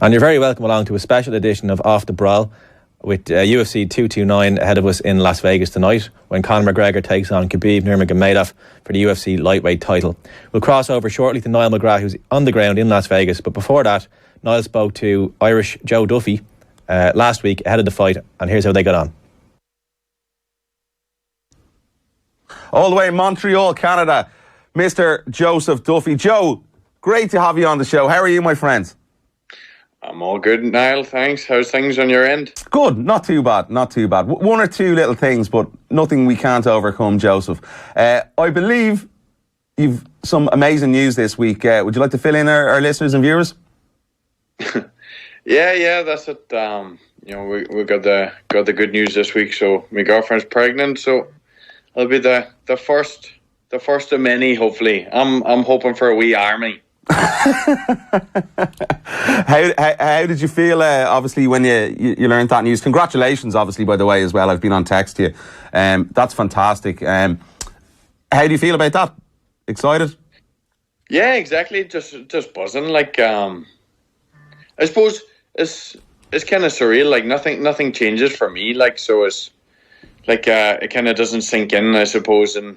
And you're very welcome along to a special edition of Off the Brawl with UFC 229 ahead of us in Las Vegas tonight when Conor McGregor takes on Khabib Nurmagomedov for the UFC lightweight title. We'll cross over shortly to Niall McGrath, who's on the ground in Las Vegas, but before that, Niall spoke to Irish Joe Duffy last week ahead of the fight, and here's how they got on. All the way in Montreal, Canada, Mr. Joseph Duffy. Joe, great to have you on the show. How are you, my friend? I'm all good, Niall, thanks. How's things on your end? Good, not too bad, not too bad. One or two little things, but nothing we can't overcome, Joseph. I believe you've some amazing news this week. Would you like to fill in our listeners and viewers? Yeah, that's it. We got the good news this week. So my girlfriend's pregnant, so it'll be the first of many. Hopefully, I'm hoping for a wee army. How did you feel? Obviously, when you learned that news, congratulations. Obviously, by the way, as well. I've been on text to you. That's fantastic. How do you feel about that? Excited? Yeah, exactly. Just buzzing. Like, I suppose it's kind of surreal. Like nothing changes for me. Like, so it's like it kind of doesn't sink in, I suppose, and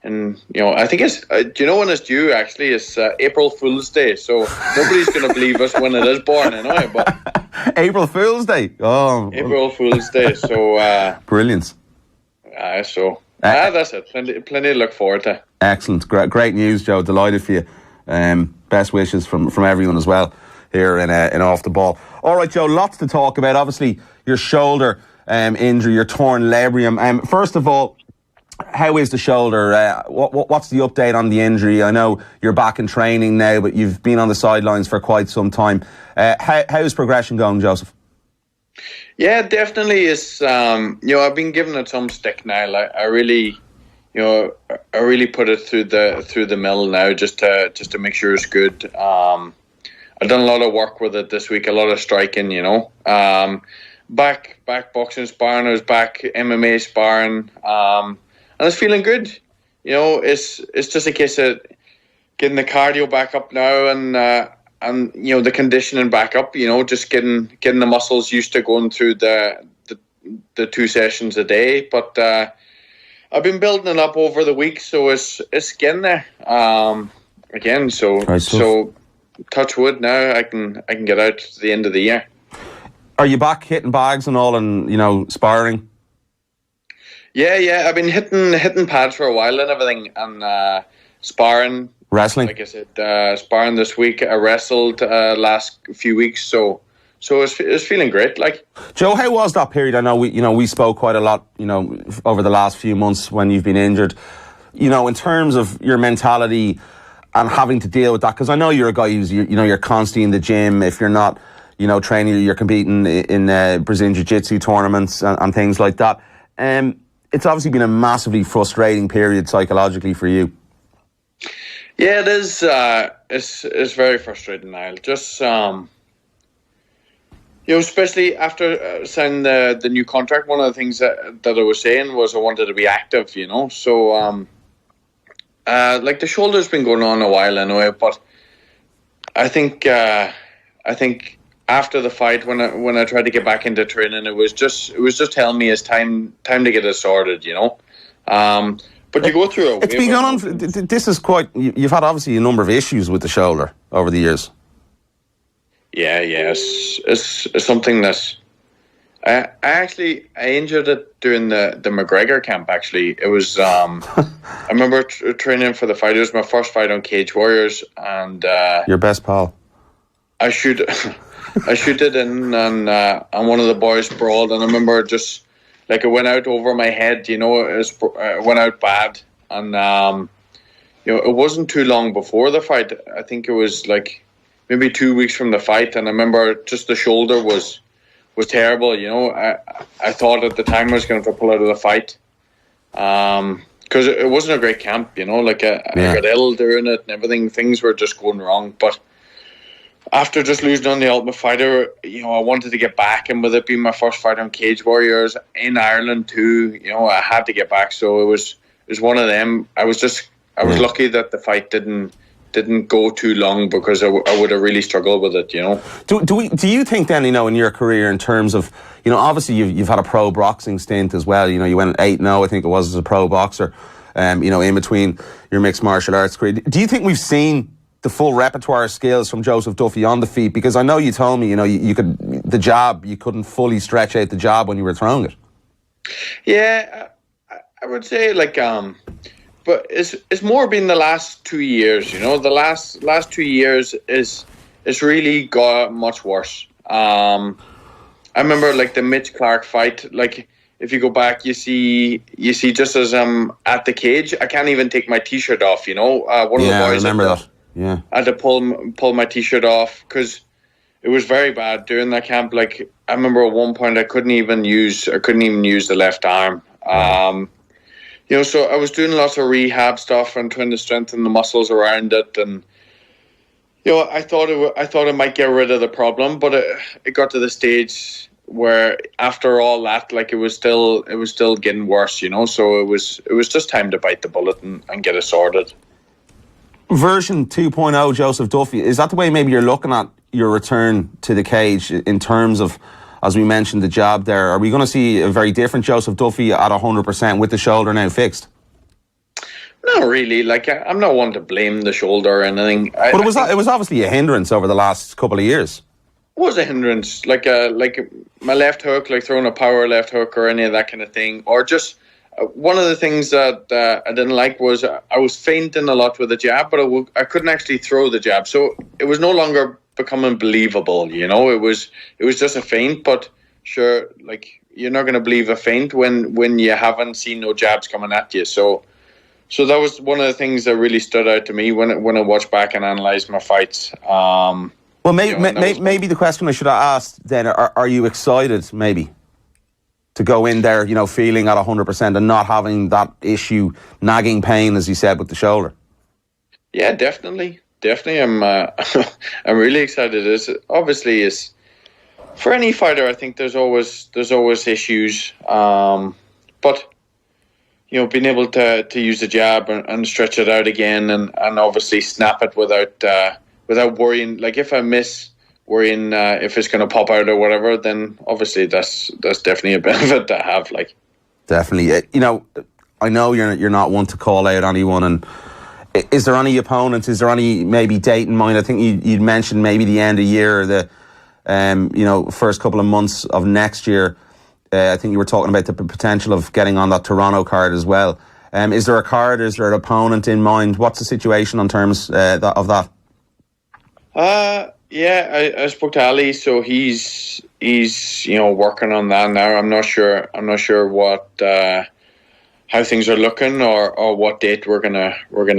I think it's do you know when it's due? Actually, it's April Fool's Day, so nobody's going to believe us when it is born anyway. But April Fool's Day. Oh, April Fool's Day. So brilliant. That's it. Plenty to look forward to. Excellent, great news, Joe. Delighted for you. Best wishes from everyone as well here in Off the Ball. All right, Joe. Lots to talk about. Obviously, your shoulder injury, your torn labrum. First of all, how is the shoulder? What's the update on the injury? I know you're back in training now, but you've been on the sidelines for quite some time. How's progression going, Joseph? Yeah, definitely. It's I've been giving it some stick now. Like I really put it through the mill now, just to make sure it's good. I've done a lot of work with it this week, a lot of striking. Back boxing sparring. I was back MMA sparring. And it's feeling good. It's just a case of getting the cardio back up now and the conditioning back up. Just getting the muscles used to going through the 2 sessions a day. But I've been building it up over the week, so it's getting there again. So touch wood. Now I can get out to the end of the year. Are you back hitting bags and all, and sparring? Yeah. I've been hitting pads for a while and everything, and sparring. Wrestling? Like I said, sparring this week. I wrestled last few weeks, so it's feeling great. Like, Joe, how was that period? I know we spoke quite a lot, over the last few months when you've been injured. In terms of your mentality and having to deal with that, because I know you're a guy who's you're constantly in the gym. If you're not, training, you're competing in Brazilian Jiu-Jitsu tournaments and things like that. It's obviously been a massively frustrating period psychologically for you. Yeah, it is. It's very frustrating, Niall. Just especially after signing the new contract. One of the things that I was saying was I wanted to be active. So like the shoulder's been going on a while anyway. But I think after the fight, when I tried to get back into training, it was just telling me it's time to get it sorted, But you go through it. It's been going on. This is quite. You've had obviously a number of issues with the shoulder over the years. Yeah. It's something that I injured it during the McGregor camp. Actually, it was. I remember training for the fight. It was my first fight on Cage Warriors, and your best pal. I shoot it in, and one of the boys brawled, and I remember just like it went out over my head. It went out bad, and it wasn't too long before the fight. I think it was like maybe 2 weeks from the fight, and I remember just the shoulder was terrible. I thought at the time I was going to pull out of the fight, because it wasn't a great camp. I got ill during it and everything. Things were just going wrong, but after just losing on the Ultimate Fighter, I wanted to get back, and with it being my first fight on Cage Warriors in Ireland too, I had to get back. So it was one of them. I was lucky that the fight didn't didn't go too long because I would have really struggled with it, you know. Do you think then, you know, in your career, in terms of, you know, obviously you've had a pro boxing stint as well. You know, you went 8-0, I think it was, as a pro boxer. You know, in between your mixed martial arts career, do you think we've seen the full repertoire of skills from Joseph Duffy on the feet? Because I know you told me, you know, you couldn't fully stretch out the jab when you were throwing it. Yeah, I would say but it's more been the last 2 years. You know, the last 2 years is really got much worse. I remember the Mitch Clark fight. If you go back, you see just as I'm at the cage, I can't even take my t-shirt off. You know, one of the boys. I remember that. Yeah, I had to pull my t-shirt off because it was very bad during that camp. I remember at one point I couldn't even use the left arm. You know, so I was doing lots of rehab stuff and trying to strengthen the muscles around it, and you know, I thought it might get rid of the problem, but it got to the stage where after all that, it was still getting worse. You know, so it was just time to bite the bullet and get it sorted. Version 2.0 Joseph Duffy, is that the way maybe you're looking at your return to the cage in terms of, as we mentioned, the jab there? Are we going to see a very different Joseph Duffy at 100% with the shoulder now fixed? Not really. I'm not one to blame the shoulder or anything. But it was obviously a hindrance over the last couple of years. It was a hindrance. Like my left hook, throwing a power left hook or any of that kind of thing. Or just one of the things that I didn't like was I was feinting a lot with the jab, but I couldn't actually throw the jab. So it was no longer becoming believable, you know. It was just a feint, but sure, you're not going to believe a feint when you haven't seen no jabs coming at you. So that was one of the things that really stood out to me when I watched back and analysed my fights. Well, maybe the question I should have asked then: Are you excited maybe to go in there, you know, feeling at 100% and not having that issue, nagging pain, as you said, with the shoulder? Yeah, definitely. I'm I'm really excited. Obviously is for any fighter. I think there's always issues, but you know, being able to use the jab and stretch it out again, and obviously snap it without worrying. If I miss, worrying if it's going to pop out or whatever, then obviously that's definitely a benefit to have. Definitely, you know, I know you're not one to call out anyone, and is there any opponents? Is there any maybe date in mind? I think you'd mentioned maybe the end of year, or the you know, first couple of months of next year. I think you were talking about the potential of getting on that Toronto card as well. Is there a card? Is there an opponent in mind? What's the situation on terms of that? Yeah, I spoke to Ali, so he's you know, working on that now. I'm not sure what how things are looking or what date we're gonna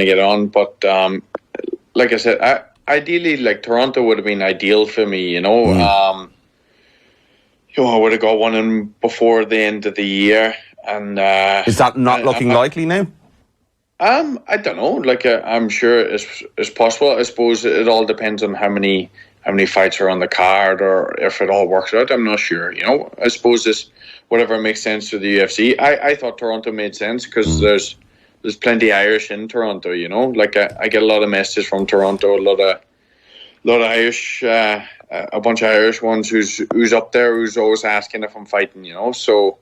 get on. But like I said, ideally, Toronto would have been ideal for me. You know, you know, I would have got one in before the end of the year. And is that not looking likely now? I don't know. I'm sure it's possible. I suppose it all depends on how many fights are on the card, or if it all works out. I'm not sure. You know, I suppose it's whatever makes sense to the UFC. I thought Toronto made sense because there's plenty Irish in Toronto. You know, I get a lot of messages from Toronto. A lot of Irish, a bunch of Irish ones who's up there, who's always asking if I'm fighting. You know, so.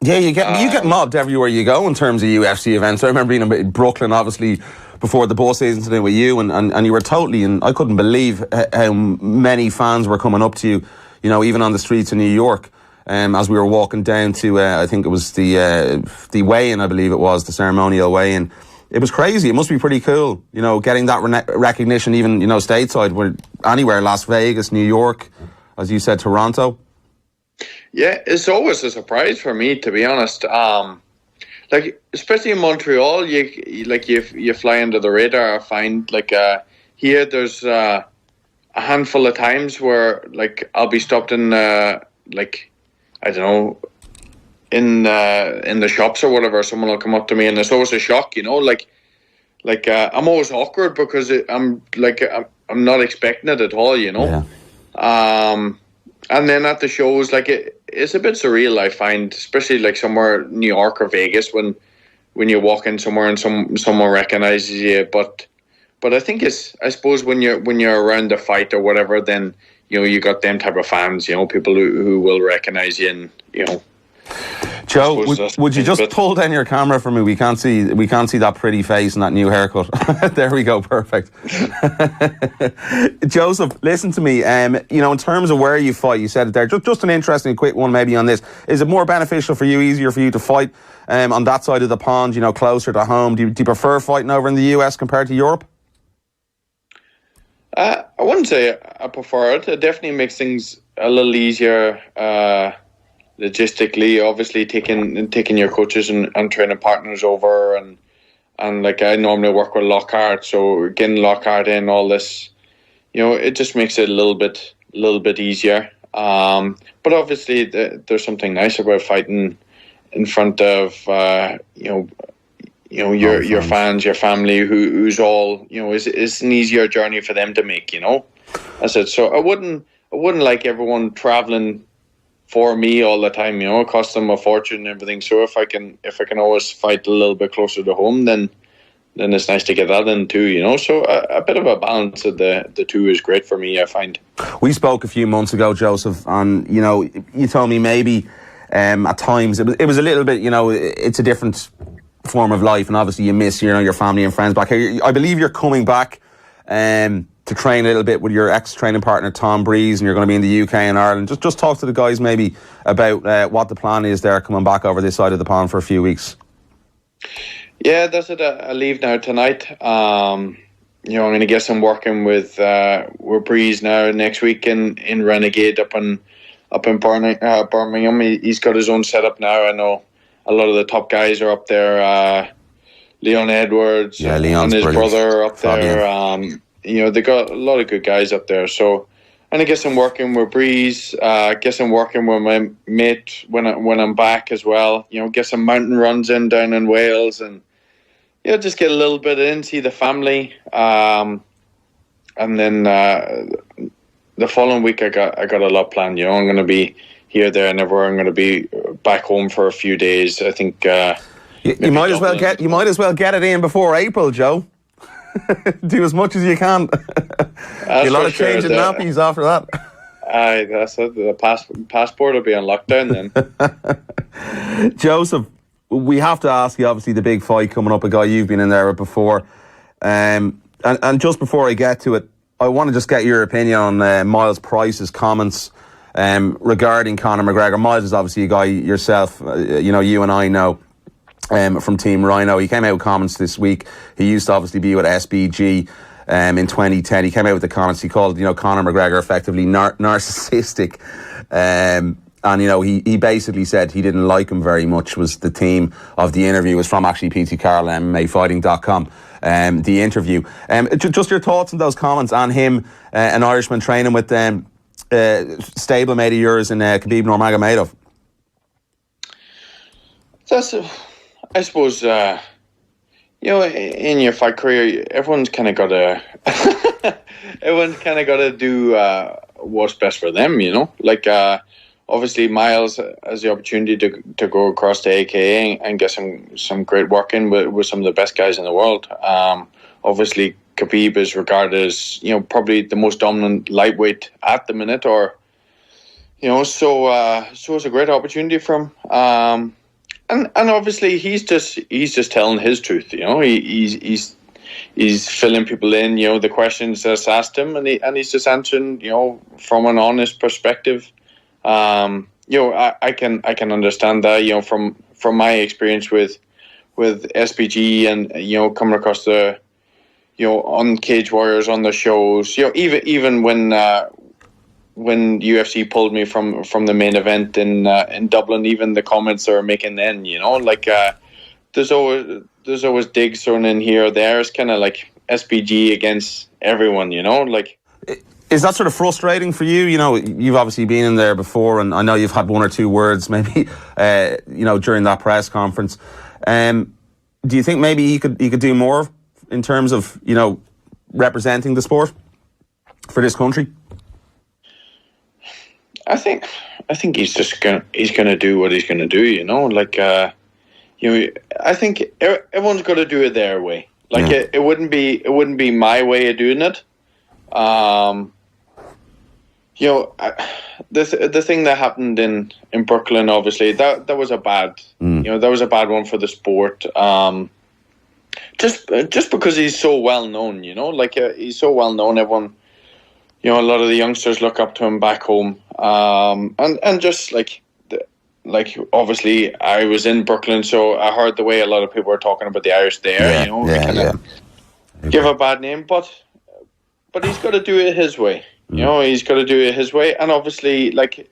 Yeah, you get mobbed everywhere you go in terms of UFC events. I remember being in Brooklyn, obviously, before the ball season today with you, and you were totally, and I couldn't believe how many fans were coming up to you, you know, even on the streets of New York, as we were walking down to, I think it was the weigh-in, I believe it was, the ceremonial weigh-in. It was crazy. It must be pretty cool, you know, getting that recognition even, you know, stateside, anywhere, Las Vegas, New York, as you said, Toronto. Yeah, it's always a surprise for me, to be honest. Especially in Montreal, you fly under the radar. I find here there's a handful of times where I'll be stopped in I don't know, in the shops or whatever. Someone will come up to me, and it's always a shock, you know. I'm always awkward because I'm not expecting it at all, you know. Yeah. And then at the shows, it's a bit surreal, I find, especially somewhere New York or Vegas when you walk in somewhere and someone recognizes you. But But I think I suppose when you're around the fight or whatever, then you got them type of fans, people who will recognise you, and Joe, would you just pull down your camera for me? We can't see that pretty face and that new haircut. There we go, perfect. Joseph, listen to me. In terms of where you fight, you said it there. Just an interesting quick one maybe on this. Is it more beneficial for you, easier for you to fight on that side of the pond, closer to home? Do you prefer fighting over in the US compared to Europe? I wouldn't say I prefer it. It definitely makes things a little easier. Logistically, obviously taking your coaches and training partners over, and like I normally work with Lockhart, so getting Lockhart in all this, it just makes it a little bit easier. But obviously, there's something nice about fighting in front of your fans, your family, who's all it's an easier journey for them to make. I said so. I wouldn't like everyone traveling for me all the time, it costs them a fortune and everything. So if I can always fight a little bit closer to home, then it's nice to get that in too, So a bit of a balance of the two is great for me, I find. We spoke a few months ago, Joseph, and you told me maybe at times it was a little bit, it's a different form of life, and obviously you miss your family and friends back here. I believe you're coming back to train a little bit with your ex-training partner Tom Breeze, and you're going to be in the UK and Ireland. Just talk to the guys maybe about what the plan is there coming back over this side of the pond for a few weeks. Yeah, that's it. I leave now tonight. I'm going to get some working with Breeze now next week in Renegade up in Birmingham. He's got his own setup now. I know a lot of the top guys are up there. Leon Edwards and his brother up there. They got a lot of good guys up there. So, and I guess I'm working with Breeze. I guess I'm working with my mate when I'm back as well. Get some mountain runs in down in Wales, and just get a little bit in, see the family. And then the following week, I got a lot planned. I'm going to be here, there, and everywhere. I'm going to be back home for a few days. I think. You might as well get it in before April, Joe. Do as much as you can. A lot of changing nappies after that. Aye, that's it. The passport will be on lockdown then. Joseph, we have to ask you, obviously, the big fight coming up, a guy you've been in there with before. And just before I get to it, I want to just get your opinion on Miles Price's comments regarding Conor McGregor. Miles is obviously a guy yourself, you and I know. From Team Rhino. He came out with comments this week. He used to obviously be with SBG in 2010. He came out with the comments. He called Conor McGregor effectively narcissistic. And he basically said he didn't like him very much. Was the theme of the interview. It was from actually PT Carroll, MMAfighting.com. The interview. Just your thoughts on those comments on him, an Irishman training with stablemate of yours in Khabib Nurmagomedov. I suppose, in your fight career, everyone's kind of got to do what's best for them, Like, obviously, Miles has the opportunity to go across to AKA and get some great work in with some of the best guys in the world. Obviously, Khabib is regarded as, probably the most dominant lightweight at the minute, so it's a great opportunity for him. And obviously he's just telling his truth. He's filling people in. The questions that's asked him, and he's just answering. From an honest perspective. I can understand that. From my experience with SBG and coming across the on Cage Warriors on the shows. Even when UFC pulled me from the main event in Dublin, even the comments they were making then, there's always digs thrown in here or there. It's kind of like SBG against everyone, Is that sort of frustrating for you? You've obviously been in there before, and I know you've had one or two words maybe, during that press conference. Do you think maybe he could do more in terms of, representing the sport for this country? I think he's just gonna do what he's gonna do. I think everyone's got to do it their way. Like it wouldn't be my way of doing it. You know, the thing that happened in Brooklyn, obviously, that was a bad, you know, that was a bad one for the sport. Just because he's so well known, you know, like he's so well known, everyone, you know, a lot of the youngsters look up to him back home, and just like obviously I was in Brooklyn, so I heard the way a lot of people were talking about the Irish there. You know, give a bad name, but he's got to do it his way. You know, he's got to do it his way, and obviously, like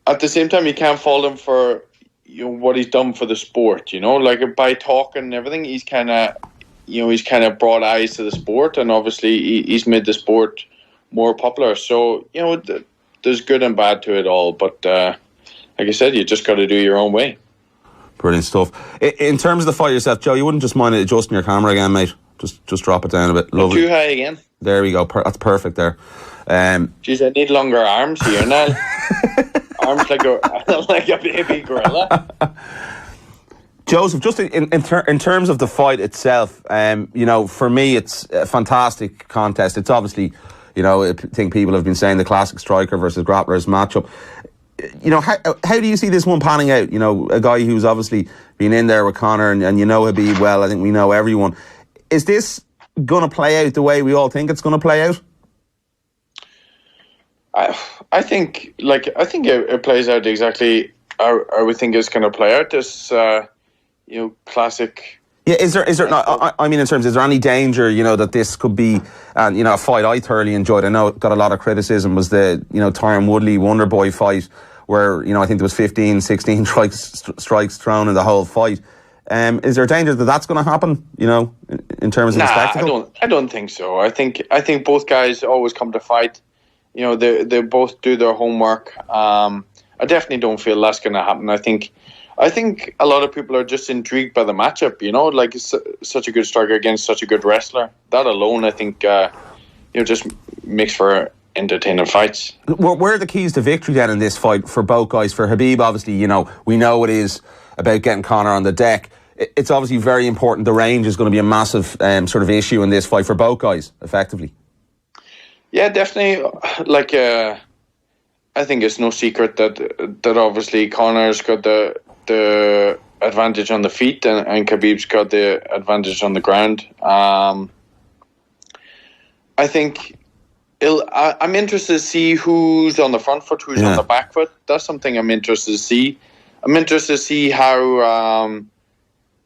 at the same time, you can't fault him for, you know, what he's done for the sport. You know, like by talking and everything, he's kind of brought eyes to the sport, and obviously he's made the sport more popular. So, you know, there's good and bad to it all, but like I said, you just got to do your own way. Brilliant stuff. In terms of the fight yourself, Joe, you wouldn't just mind adjusting your camera again, mate? Just drop it down a bit. Lovely. Too high again. There we go. That's perfect there. Jeez, I need longer arms here now. Arms like a baby gorilla. Joseph, just in terms of the fight itself, you know, for me, it's a fantastic contest. It's obviously, you know, I think people have been saying the classic striker versus grapplers matchup. You know, how do you see this one panning out? You know, a guy who's obviously been in there with Conor, and you know Khabib well. I think we know everyone. Is this going to play out the way we all think it's going to play out? I think it plays out exactly how I would think it's going to play out. This, you know, classic. Yeah, is there? No, I mean, in terms, is there any danger, you know, that this could be, you know, a fight I thoroughly enjoyed? I know it got a lot of criticism. Was the, you know, Tyron Woodley Wonderboy fight where, you know, I think there was 15, 16 strikes thrown in the whole fight. Is there a danger that that's going to happen? You know, in terms of the spectacle? I don't think so. I think both guys always come to fight. You know, they both do their homework. I definitely don't feel that's going to happen. I think a lot of people are just intrigued by the matchup. You know, like such a good striker against such a good wrestler. That alone, I think, you know, just makes for entertaining fights. Where are the keys to victory then in this fight for both guys? For Khabib, obviously, you know, we know it is about getting Conor on the deck. It's obviously very important. The range is going to be a massive sort of issue in this fight for both guys, effectively. Yeah, definitely. Like, I think it's no secret that obviously Conor's got the advantage on the feet, and Khabib's got the advantage on the ground. I think I'm interested to see who's on the front foot, who's on the back foot. That's something I'm interested to see. I'm interested to see how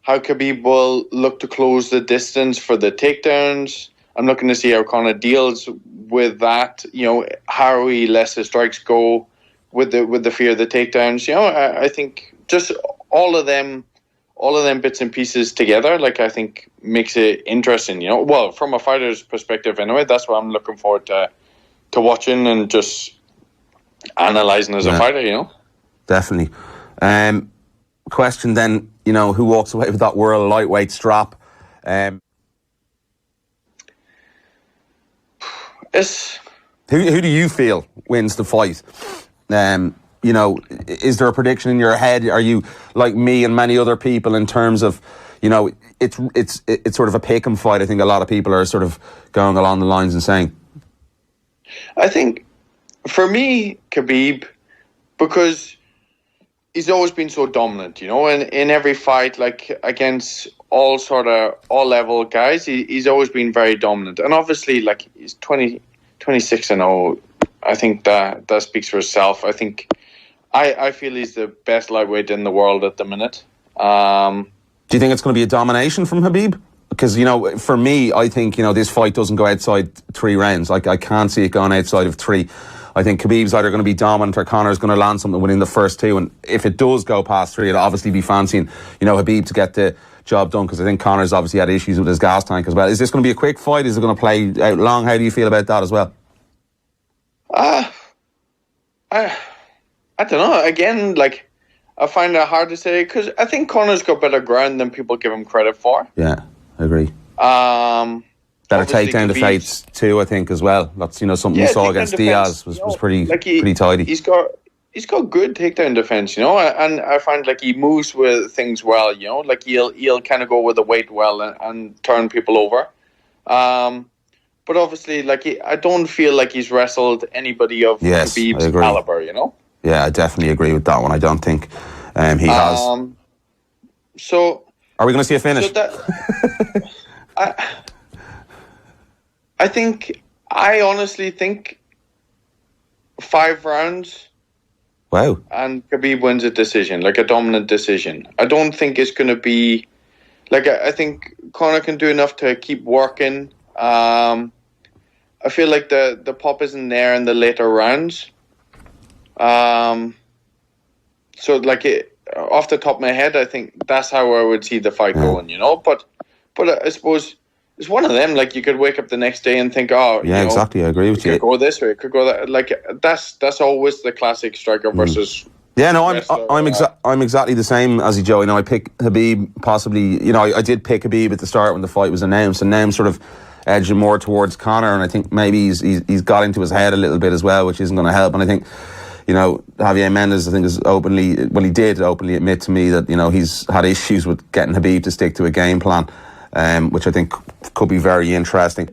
Khabib will look to close the distance for the takedowns. I'm looking to see how Conor deals with that. You know, how he lets his strikes go with the fear of the takedowns. You know, I think just all of them bits and pieces together, like, I think makes it interesting. You know, well, from a fighter's perspective, anyway, that's what I'm looking forward to watching and just analysing as a fighter. You know, definitely. Question then, you know, who walks away with that world lightweight strap? Who do you feel wins the fight? You know, is there a prediction in your head? Are you like me and many other people in terms of, you know, it's sort of a pick 'em fight? I think a lot of people are sort of going along the lines and saying. I think for me, Khabib, because he's always been so dominant, you know, and in every fight, like against all level guys, he's always been very dominant. And obviously, like, he's 26-0. I think that speaks for itself. I think I feel he's the best lightweight in the world at the minute. Do you think it's going to be a domination from Khabib? Because, you know, for me, I think, you know, this fight doesn't go outside 3 rounds. Like, I can't see it going outside of 3. I think Khabib's either going to be dominant or Conor's going to land something within the first 2. And if it does go past 3, it'll obviously be fancying, you know, Khabib to get the job done, because I think Conor's obviously had issues with his gas tank as well. Is this going to be a quick fight? Is it going to play out long? How do you feel about that as well? I don't know. Again, like, I find it hard to say, because I think Conor's got better ground than people give him credit for. Yeah, I agree. Better takedown defense too, I think, as well. That's, you know, something we saw against Diaz was pretty tidy. He's got he's got good takedown defense, you know, and I find like he moves with things well, you know, like he'll kind of go with the weight well and turn people over. But obviously, like I don't feel like he's wrestled anybody of Khabib's caliber, you know. Yeah, I definitely agree with that one. I don't think he has. So, are we going to see a finish? So I honestly think 5 rounds. Wow. And Khabib wins a decision, like a dominant decision. I don't think it's going to be... Like, I think Conor can do enough to keep working. I feel like the pop isn't there in the later rounds. So, like, off the top of my head, I think that's how I would see the fight going, you know? But I suppose... It's one of them. Like, you could wake up the next day and think, "Oh, yeah, exactly. I agree with you. It could go this way. It could go that." Like, that's always the classic striker versus. Yeah, no, I'm exactly the same as you, Joe. You know, I pick Khabib. Possibly, you know, I did pick Khabib at the start when the fight was announced, and now I'm sort of edging more towards Conor. And I think maybe he's got into his head a little bit as well, which isn't going to help. And I think, you know, Javier Mendez, I think, he did openly admit to me that, you know, he's had issues with getting Khabib to stick to a game plan. Which I think could be very interesting.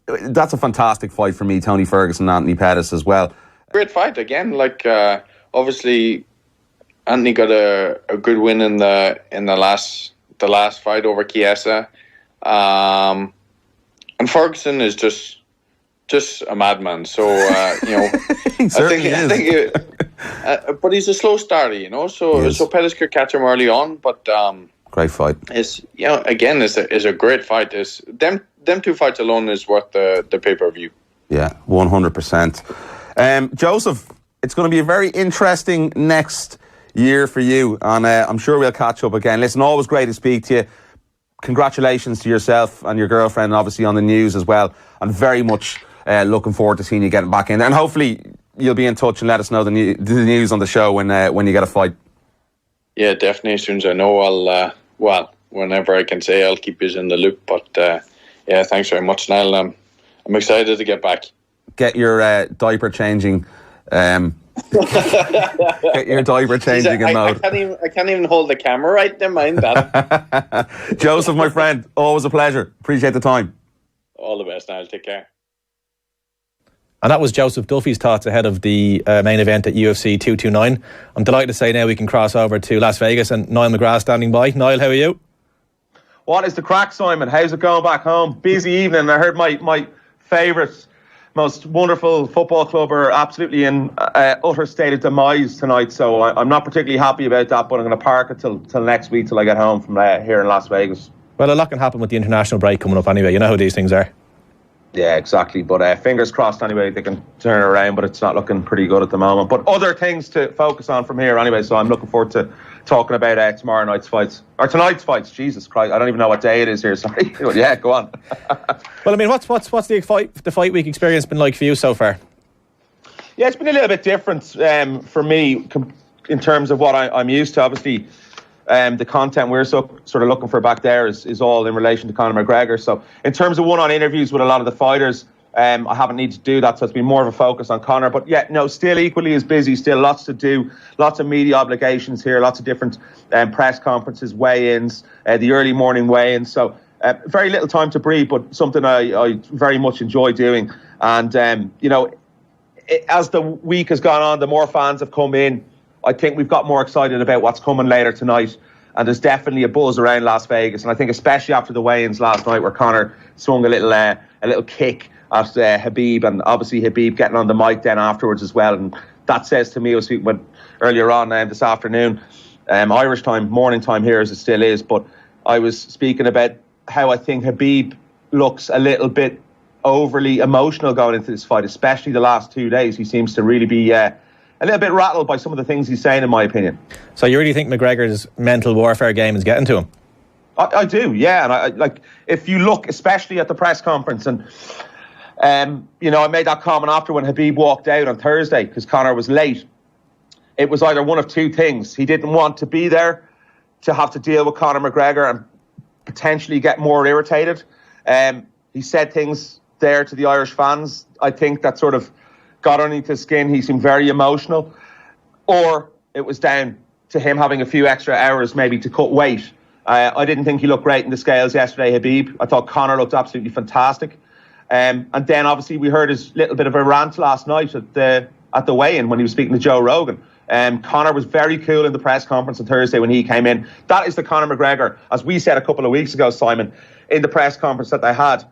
That's a fantastic fight for me, Tony Ferguson and Anthony Pettis as well. Great fight again. Like, obviously, Anthony got a good win in the last fight over Chiesa, and Ferguson is just a madman. So you know, he certainly is. I think but he's a slow starter, you know. So Pettis could catch him early on, but. Great fight. Is a great fight. Is them two fights alone is worth the pay-per-view. Yeah, 100%. Joseph, it's going to be a very interesting next year for you, and I'm sure we'll catch up again. Listen, always great to speak to you. Congratulations to yourself and your girlfriend, obviously on the news as well. I'm very much looking forward to seeing you getting back in there, and hopefully you'll be in touch and let us know the news on the show when you get a fight. Yeah, definitely. As soon as I know, I'll. Whenever I can say, I'll keep you in the loop. But yeah, thanks very much, Niall. I'm excited to get back. Get your diaper changing. Get your diaper changing in mode. I can't even hold the camera right. Never mind that. Joseph, my friend, always a pleasure. Appreciate the time. All the best, Niall. Take care. And that was Joseph Duffy's thoughts ahead of the main event at UFC 229. I'm delighted to say now we can cross over to Las Vegas and Niall McGrath standing by. Niall, how are you? What is the crack, Simon? How's it going back home? Busy evening. I heard my favourite, most wonderful football club are absolutely in utter state of demise tonight. So I'm not particularly happy about that, but I'm going to park it till next week, till I get home from here in Las Vegas. Well, a lot can happen with the international break coming up anyway. You know how these things are. Yeah, exactly. But fingers crossed anyway, they can turn it around, but it's not looking pretty good at the moment. But other things to focus on from here anyway, so I'm looking forward to talking about tomorrow night's fights. Or tonight's fights, Jesus Christ. I don't even know what day it is here, sorry. Yeah, go on. Well, I mean, what's the fight week experience been like for you so far? Yeah, it's been a little bit different for me in terms of what I'm used to. Obviously, the content we're sort of looking for back there is all in relation to Conor McGregor. So in terms of one-on interviews with a lot of the fighters, I haven't needed to do that, so it's been more of a focus on Conor. But yeah, no, still equally as busy, still lots to do, lots of media obligations here, lots of different press conferences, weigh-ins, the early morning weigh-ins. So very little time to breathe, but something I very much enjoy doing. And, you know, as the week has gone on, the more fans have come in, I think we've got more excited about what's coming later tonight. And there's definitely a buzz around Las Vegas. And I think especially after the weigh-ins last night where Conor swung a little kick at Khabib, and obviously Khabib getting on the mic then afterwards as well. And that says to me, I was speaking with earlier on this afternoon, Irish time, morning time here as it still is, but I was speaking about how I think Khabib looks a little bit overly emotional going into this fight, especially the last 2 days. He seems to really be a little bit rattled by some of the things he's saying, in my opinion. So you really think McGregor's mental warfare game is getting to him? I do, yeah. And I like, if you look especially at the press conference, and you know, I made that comment after when Khabib walked out on Thursday because Conor was late. It was either one of two things. He didn't want to be there to have to deal with Conor McGregor and potentially get more irritated. He said things there to the Irish fans, I think, that sort of got underneath his skin. He seemed very emotional. or it was down to him having a few extra hours maybe to cut weight. I didn't think he looked great in the scales yesterday, Khabib. I thought Conor looked absolutely fantastic. And then obviously we heard his little bit of a rant last night at the weigh-in when he was speaking to Joe Rogan. Conor was very cool in the press conference on Thursday when he came in. That is the Conor McGregor, as we said a couple of weeks ago, Simon, in the press conference that they had,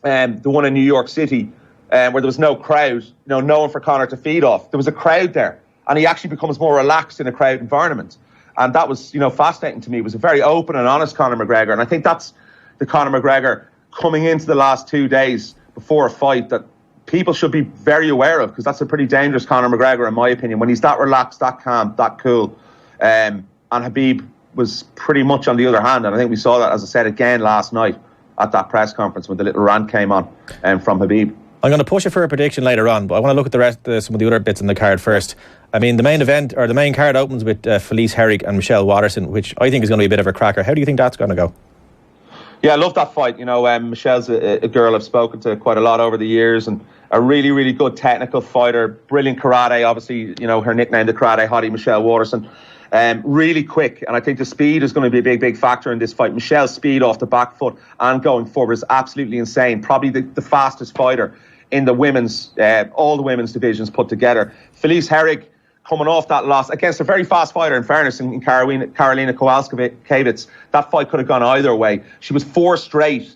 the one in New York City, where there was no crowd, no one for Conor to feed off. There was a crowd there, and he actually becomes more relaxed in a crowd environment. And that was, fascinating to me. It was a very open and honest Conor McGregor. And I think that's the Conor McGregor coming into the last 2 days before a fight that people should be very aware of, because that's a pretty dangerous Conor McGregor, in my opinion, when he's that relaxed, that calm, that cool. And Khabib was pretty much on the other hand. And I think we saw that, as I said, again last night at that press conference when the little rant came on from Khabib. I'm going to push it for a prediction later on, but I want to look at the rest, some of the other bits in the card first. I mean, the main event, or the main card, opens with Felice Herrig and Michelle Waterson, which I think is going to be a bit of a cracker. How do you think that's going to go? Yeah, I love that fight. Michelle's a girl I've spoken to quite a lot over the years, and a really, really good technical fighter. Brilliant karate, obviously, her nickname, the karate hottie, Michelle Waterson. Really quick, and I think the speed is going to be a big, big factor in this fight. Michelle's speed off the back foot and going forward is absolutely insane. Probably the fastest fighter in the women's, all the women's divisions put together. Felice Herrig coming off that loss against a very fast fighter, in fairness, in Karolina Kowalkiewicz. That fight could have gone either way. She was 4 straight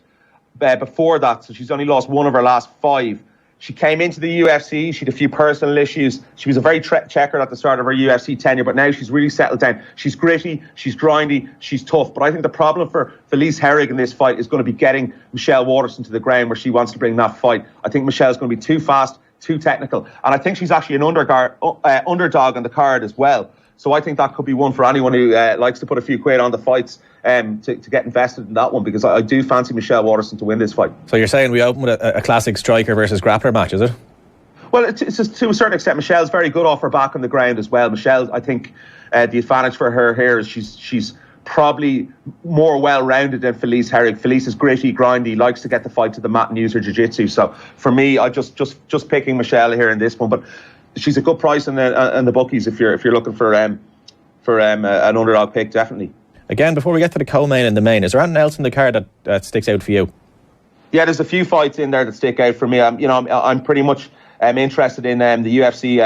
before that, so she's only lost 1 of her last 5. She came into the UFC, she had a few personal issues. She was a very checkered at the start of her UFC tenure, but now she's really settled down. She's gritty, she's grindy, she's tough. But I think the problem for Felice Herrig in this fight is going to be getting Michelle Waterson to the ground where she wants to bring that fight. I think Michelle's going to be too fast, too technical. And I think she's actually an underdog on the card as well. So I think that could be one for anyone who likes to put a few quid on the fights to get invested in that one, because I do fancy Michelle Waterson to win this fight. So you're saying we open with a classic striker versus grappler match, is it? Well, it's just, to a certain extent, Michelle's very good off her back on the ground as well. Michelle, I think the advantage for her here is she's probably more well-rounded than Felice Herrig. Felice is gritty, grindy, likes to get the fight to the mat and use her jiu-jitsu. So for me, I just picking Michelle here in this one, but she's a good price in the bookies if you're looking for an underdog pick, definitely. Again, before we get to the co-main and the main, is there anything else in the card that sticks out for you? Yeah, there's a few fights in there that stick out for me. I'm pretty much interested in the UFC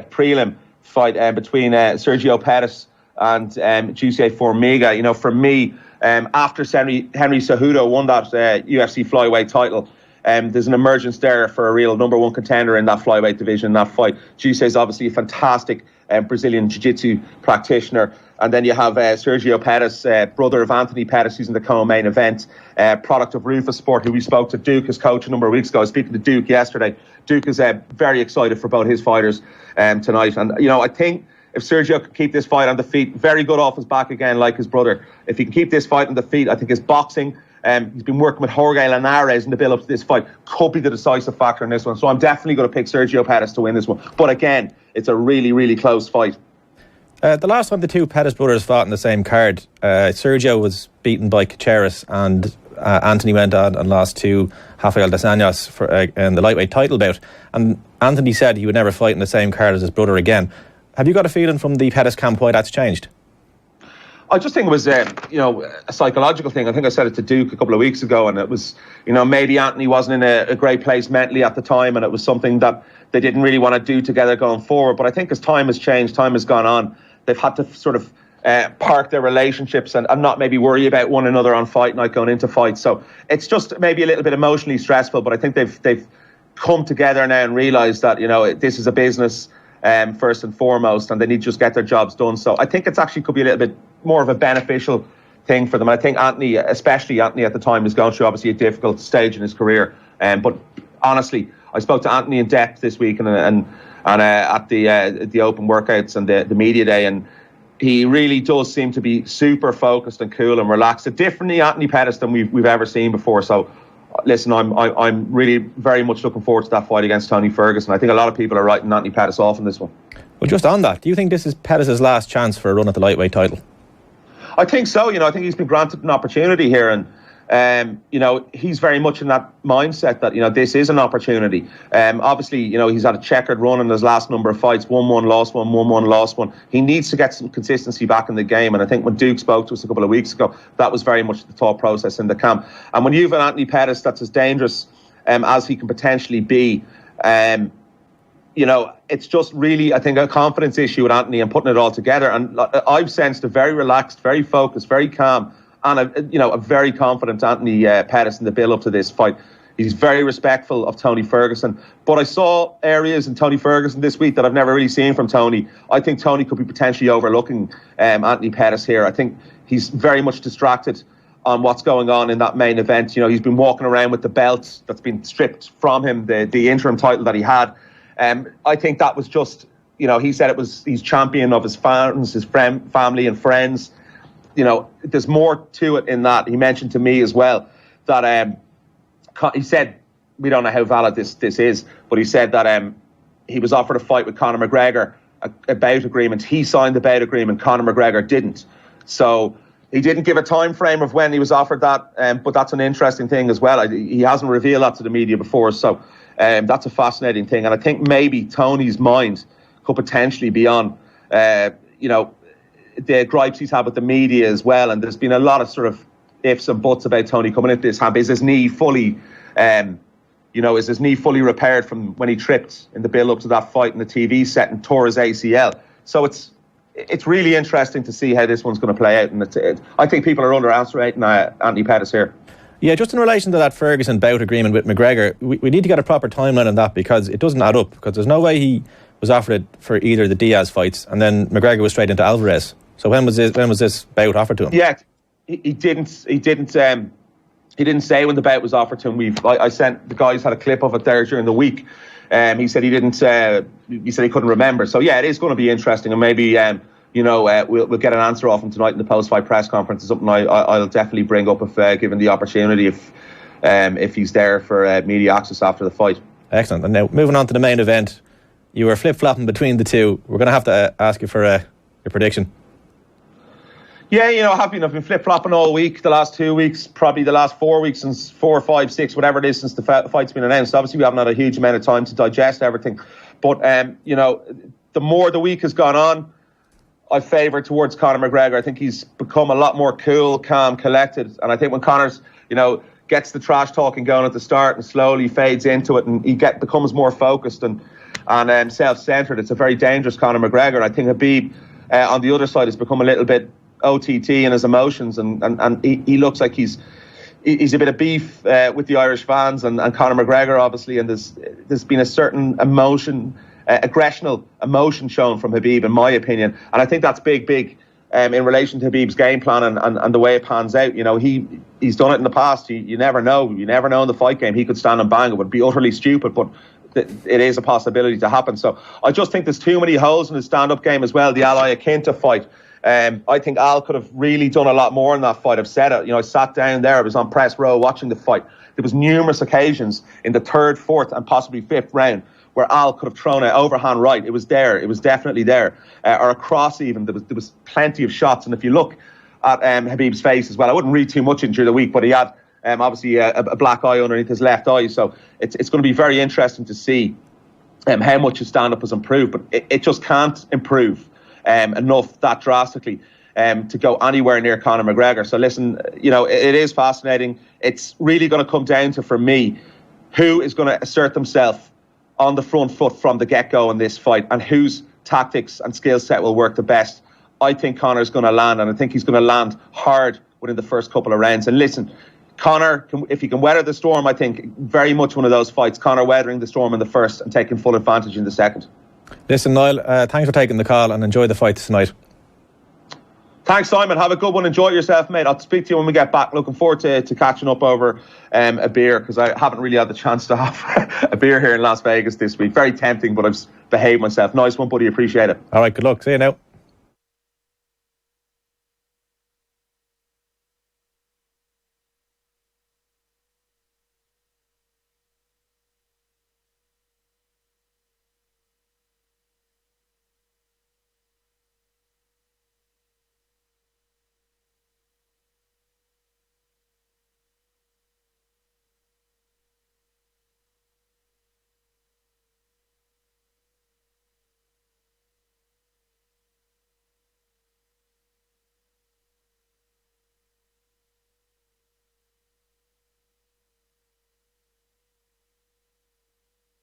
prelim fight between Sergio Pettis and Juicy Formiga. For me, after Henry Cejudo won that UFC flyweight title, there's an emergence there for a real number one contender in that flyweight division in that fight. Juicy is obviously a fantastic Brazilian jiu-jitsu practitioner. And then you have Sergio Pettis, brother of Anthony Pettis, who's in the co-main event, product of Rufus Sport, who we spoke to Duke, his coach, a number of weeks ago. I was speaking to Duke yesterday. Duke is very excited for both his fighters tonight. And, I think if Sergio can keep this fight on the feet, very good off his back again, like his brother. If he can keep this fight on the feet, I think his boxing, he's been working with Jorge Linares in the build-up to this fight, could be the decisive factor in this one. So I'm definitely going to pick Sergio Pettis to win this one. But again, it's a really, really close fight. The last time the two Pettis brothers fought in the same card, Sergio was beaten by Caceres, and Anthony went on and lost to Rafael dos Anjos in the lightweight title bout. And Anthony said he would never fight in the same card as his brother again. Have you got a feeling from the Pettis camp why that's changed? I just think it was, a psychological thing. I think I said it to Duke a couple of weeks ago, and it was, maybe Anthony wasn't in a great place mentally at the time, and it was something that they didn't really want to do together going forward. But I think as time has changed, time has gone on, they've had to sort of park their relationships and not maybe worry about one another on fight night going into fights. So it's just maybe a little bit emotionally stressful, but I think they've come together now and realised that, this is a business first and foremost, and they need to just get their jobs done. So I think it's actually could be a little bit more of a beneficial thing for them. I think Anthony, especially Anthony at the time, is going through obviously a difficult stage in his career. But honestly, I spoke to Anthony in depth this week and at the open workouts and the media day, and he really does seem to be super focused and cool and relaxed. A differently Anthony Pettis than we've ever seen before. So listen, I'm really very much looking forward to that fight against Tony Ferguson. I think a lot of people are writing Anthony Pettis off in this one. Well, just on that, do you think this is Pettis' last chance for a run at the lightweight title? I think so. I think he's been granted an opportunity here, and He's very much in that mindset that, this is an opportunity. Obviously, he's had a checkered run in his last number of fights, 1-1, lost one, 1-1, lost one. He needs to get some consistency back in the game. And I think when Duke spoke to us a couple of weeks ago, that was very much the thought process in the camp. And when you've an Anthony Pettis that's as dangerous as he can potentially be, it's just really, I think, a confidence issue with Anthony and putting it all together. And I've sensed a very relaxed, very focused, very calm, and a very confident Anthony Pettis in the build-up to this fight. He's very respectful of Tony Ferguson. But I saw areas in Tony Ferguson this week that I've never really seen from Tony. I think Tony could be potentially overlooking Anthony Pettis here. I think he's very much distracted on what's going on in that main event. He's been walking around with the belt that's been stripped from him, the interim title that he had. I think that was just, he said he's champion of his fans, his family and friends. There's more to it in that. He mentioned to me as well that he said, we don't know how valid this is, but he said that he was offered a fight with Conor McGregor, a bout agreement. He signed the bout agreement, Conor McGregor didn't. So he didn't give a time frame of when he was offered that, but that's an interesting thing as well. He hasn't revealed that to the media before, so that's a fascinating thing. And I think maybe Tony's mind could potentially be on, the gripes he's had with the media as well. And there's been a lot of sort of ifs and buts about Tony coming into this camp. Is his knee fully, repaired from when he tripped in the build-up to that fight in the TV set and tore his ACL? So it's really interesting to see how this one's going to play out. And I think people are underestimating Anthony Pettis here. Yeah, just in relation to that Ferguson bout agreement with McGregor, we need to get a proper timeline on that, because it doesn't add up. Because there's no way he was offered it for either the Diaz fights, and then McGregor was straight into Alvarez. So when was this bout offered to him? Yeah, he didn't say when the bout was offered to him. I sent the guys had a clip of it there during the week. He said he didn't. He said he couldn't remember. So yeah, it is going to be interesting, and maybe we'll get an answer off him tonight in the post-fight press conference. It's something I'll definitely bring up if given the opportunity, if he's there for media access after the fight. Excellent. And now moving on to the main event, you were flip-flopping between the two. We're going to have to ask you for your prediction. Yeah, I've been flip-flopping all week, the last 2 weeks, probably the last 4 weeks, since 4 or 5, 6, whatever it is, since the fight's been announced. Obviously, we haven't had a huge amount of time to digest everything. But, the more the week has gone on, I favour towards Conor McGregor. I think he's become a lot more cool, calm, collected. And I think when Conor's, gets the trash talking going at the start and slowly fades into it, and he becomes more focused and self-centred, it's a very dangerous Conor McGregor. And I think Khabib, on the other side, has become a little bit OTT in his emotions, and he looks like he's a bit of beef with the Irish fans and Conor McGregor, obviously, and there's been a certain aggressional emotion shown from Khabib, in my opinion, and I think that's big in relation to Khabib's game plan and the way it pans out. He's done it in the past. You never know in the fight game. He could stand and bang. It would be utterly stupid, but it is a possibility to happen. So I just think there's too many holes in his stand-up game as well. The Ali Akinta fight, I think Al could have really done a lot more in that fight. I've said it. I sat down there. I was on press row watching the fight. There was numerous occasions in the 3rd, 4th, and possibly 5th round where Al could have thrown an overhand right. It was there. It was definitely there. Or a cross even. There was plenty of shots. And if you look at Khabib's face as well, I wouldn't read too much into the week, but he had obviously a black eye underneath his left eye. So it's going to be very interesting to see how much his stand-up has improved. But it just can't improve enough that drastically to go anywhere near Conor McGregor. So listen, it is fascinating. It's really going to come down to, for me, who is going to assert themselves on the front foot from the get-go in this fight, and whose tactics and skill set will work the best. I think Conor's going to land, and I think he's going to land hard within the first couple of rounds. And listen, Conor, if he can weather the storm, I think very much one of those fights. Conor weathering the storm in the first and taking full advantage in the second. Listen, Niall, thanks for taking the call, and enjoy the fight tonight. Thanks, Simon. Have a good one. Enjoy yourself, mate. I'll speak to you when we get back. Looking forward to catching up over a beer, because I haven't really had the chance to have a beer here in Las Vegas this week. Very tempting, but I've behaved myself. Nice one, buddy. Appreciate it. All right, good luck. See you now.